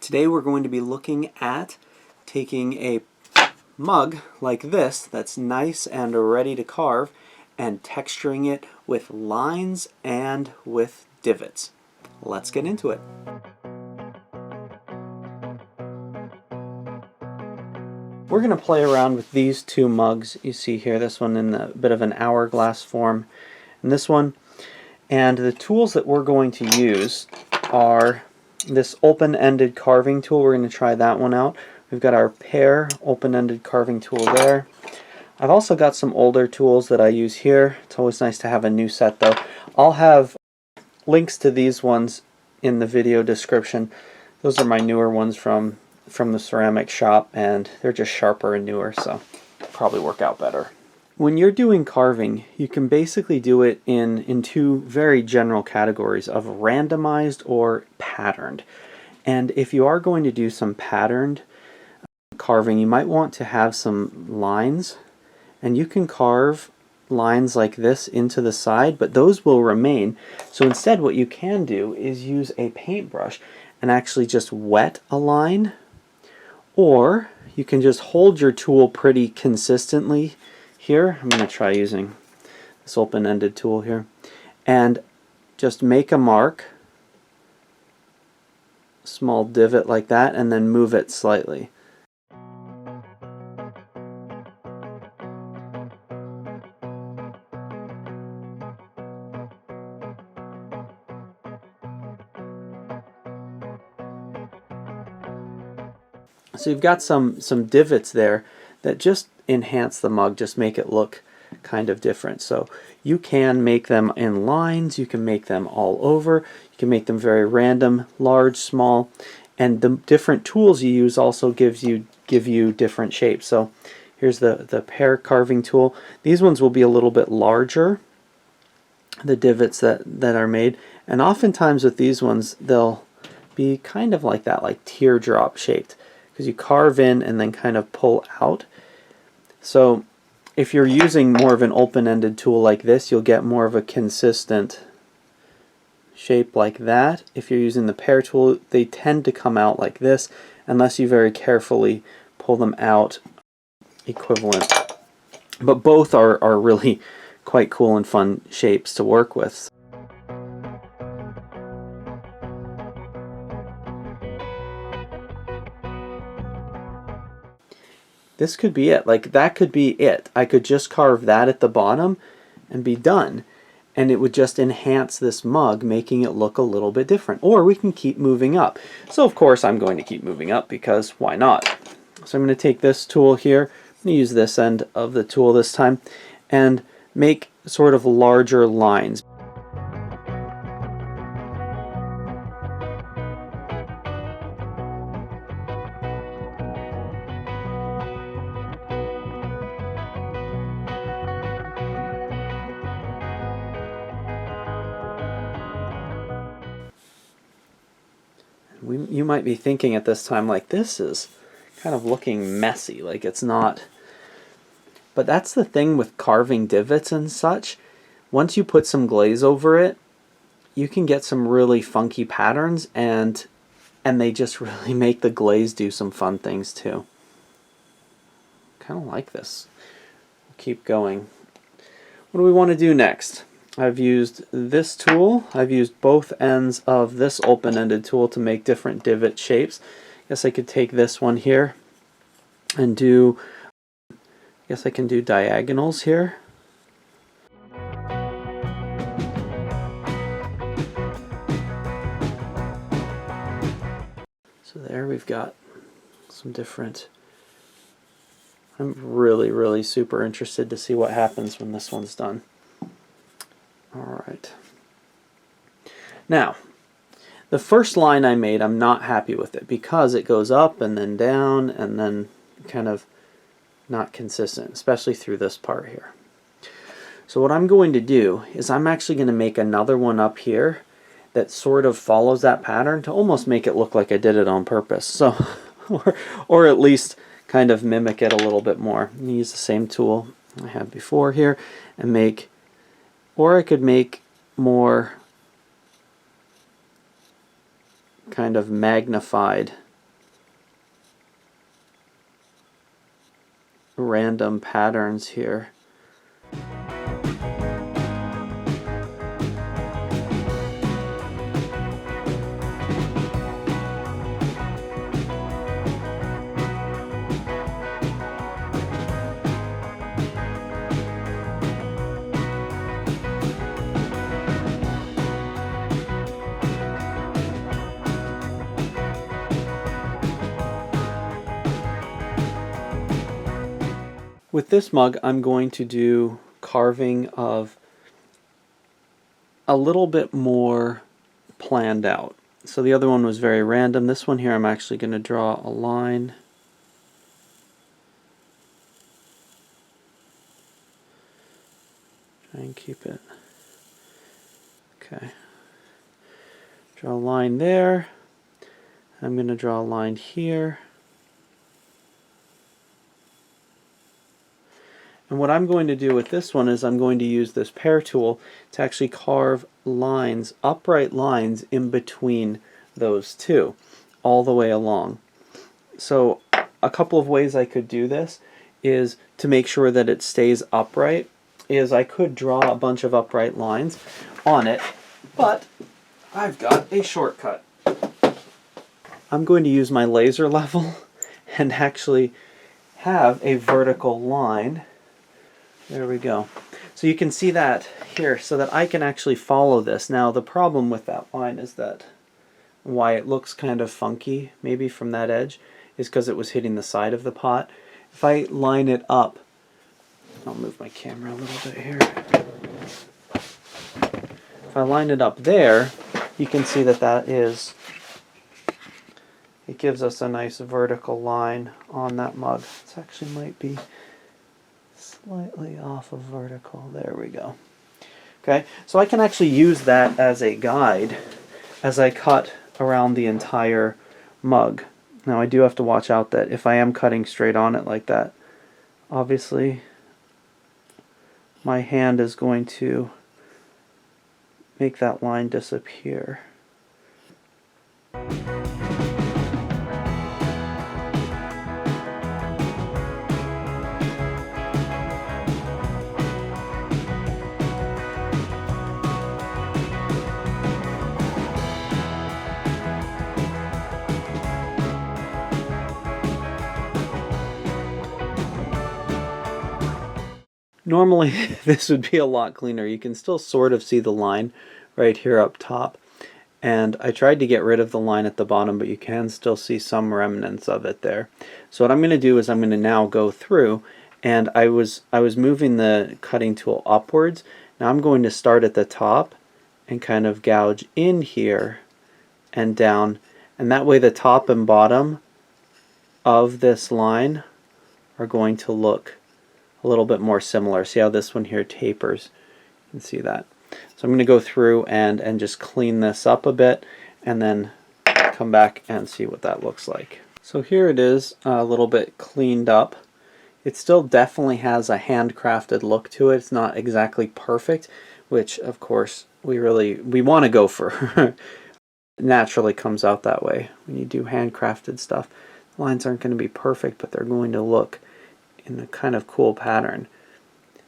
Today we're going to be looking at taking a mug like this that's nice and ready to carve and texturing it with lines and with divots. Let's get into it. We're going to play around with these two mugs you see here, this one in a bit of an hourglass form and this one. And the tools that we're going to use are this open-ended carving tool. We're going to try that one out. We've got our pear open-ended carving tool there. I've also got some older tools that I use here. It's always nice to have a new set though. I'll have links to these ones in the video description. Those are my newer ones from the ceramic shop, and they're just sharper and newer, so probably work out better. When you're doing carving, you can basically do it in two very general categories of randomized or patterned. And if you are going to do some patterned carving, you might want to have some lines, and you can carve lines like this into the side, but those will remain. So instead what you can do is use a paintbrush and actually just wet a line, or you can just hold your tool pretty consistently. Here, I'm going to try using this open-ended tool here, and just make a mark, small divot like that, and then move it slightly. So you've got some divots there that just enhance the mug, just make it look kind of different. So you can make them in lines, you can make them all over, you can make them very random, large, small, and the different tools you use also give you different shapes. So here's the pear carving tool. These ones will be a little bit larger, the divots that are made, and oftentimes with these ones they'll be kind of like that, like teardrop shaped, because you carve in and then kind of pull out. So if you're using more of an open-ended tool like this, you'll get more of a consistent shape like that. If you're using the pear tool, they tend to come out like this unless you very carefully pull them out equivalent. But both are really quite cool and fun shapes to work with. This could be it. Like, that could be it. I could just carve that at the bottom and be done. And it would just enhance this mug, making it look a little bit different. Or we can keep moving up. So of course I'm going to keep moving up, because why not? So I'm going to take this tool here, I'm going to use this end of the tool this time, and make sort of larger lines. You might be thinking at this time, like, this is kind of looking messy, like it's not. But that's the thing with carving divots and such. Once you put some glaze over it, you can get some really funky patterns, and they just really make the glaze do some fun things too. Kind of like this. We'll keep going. What do we want to do next? I've used this tool. I've used both ends of this open-ended tool to make different divot shapes. I guess I could take this one here and do, I guess I can do diagonals here. So there we've got some different. I'm really super interested to see what happens when this one's done. Alright. Now, the first line I made, I'm not happy with it because it goes up and then down and then kind of not consistent, especially through this part here. So what I'm going to do is I'm actually going to make another one up here that sort of follows that pattern to almost make it look like I did it on purpose. So, or at least kind of mimic it a little bit more. I'm going to use the same tool I had before here and make. Or I could make more kind of magnified random patterns here. With this mug, I'm going to do carving of a little bit more planned out. So the other one was very random. This one here, I'm actually going to draw a line. Try and keep it. Okay. Draw a line there. I'm going to draw a line here. And what I'm going to do with this one is I'm going to use this pear tool to actually carve lines, upright lines in between those two, all the way along. So a couple of ways I could do this is to make sure that it stays upright, is I could draw a bunch of upright lines on it, but I've got a shortcut. I'm going to use my laser level and actually have a vertical line. There we go. So you can see that here so that I can actually follow this. Now the problem with that line is that why it looks kind of funky maybe from that edge is because it was hitting the side of the pot. If I line it up, I'll move my camera a little bit here. If I line it up there, you can see that it gives us a nice vertical line on that mug. It actually might be slightly off of vertical. There we go. Okay, so I can actually use that as a guide as I cut around the entire mug. Now I do have to watch out that if I am cutting straight on it like that, obviously my hand is going to make that line disappear. Normally this would be a lot cleaner. You can still sort of see the line right here up top, and I tried to get rid of the line at the bottom, but you can still see some remnants of it there. So what I'm going to do is I'm going to now go through, and I was moving the cutting tool upwards. Now I'm going to start at the top and kind of gouge in here and down, and that way the top and bottom of this line are going to look a little bit more similar. See how this one here tapers? You can see that. So I'm going to go through and just clean this up a bit and then come back and see what that looks like. So here it is, a little bit cleaned up. It still definitely has a handcrafted look to it. It's not exactly perfect, which of course we want to go for. It naturally comes out that way when you do handcrafted stuff. The lines aren't going to be perfect, but they're going to look in a kind of cool pattern.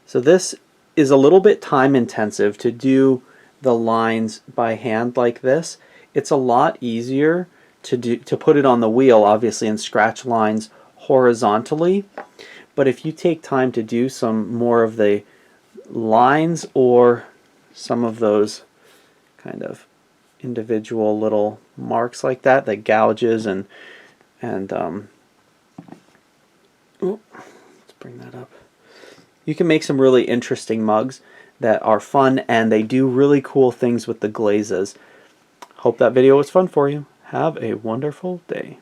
So this is a little bit time intensive to do the lines by hand like this. It's a lot easier to put it on the wheel, obviously, and scratch lines horizontally. But if you take time to do some more of the lines or some of those kind of individual little marks like that, the gouges and bring that up. You can make some really interesting mugs that are fun, and they do really cool things with the glazes. Hope that video was fun for you. Have a wonderful day.